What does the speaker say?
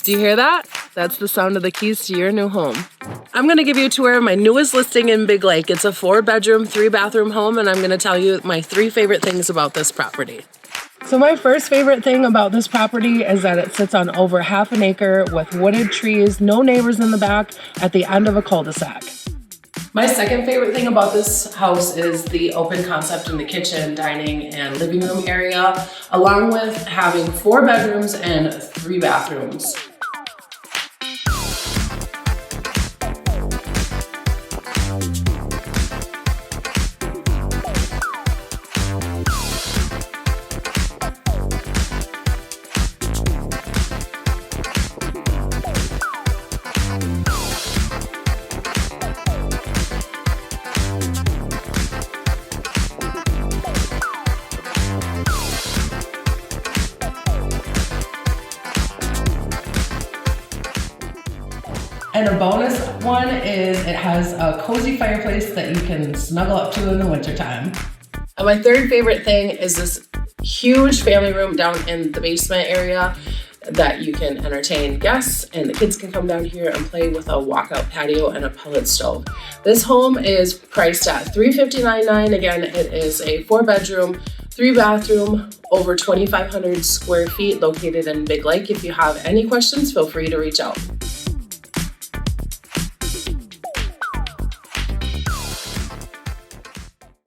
Do you hear that? That's the sound of the keys to your new home. I'm gonna give you a tour of my newest listing in Big Lake. It's a 4-bedroom, 3-bathroom home, and I'm gonna tell you my 3 favorite things about this property. So my first favorite thing about this property is that it sits on over half an acre with wooded trees, no neighbors in the back, at the end of a cul-de-sac. My second favorite thing about this house is the open concept in the kitchen, dining, and living room area, along with having 4 bedrooms and 3 bathrooms. And a bonus one is it has a cozy fireplace that you can snuggle up to in the wintertime. And my third favorite thing is this huge family room down in the basement area that you can entertain guests, and the kids can come down here and play with a walkout patio and a pellet stove. This home is priced at $359,900. Again, it is a 4-bedroom, 3-bathroom, over 2,500 square feet located in Big Lake. If you have any questions, feel free to reach out.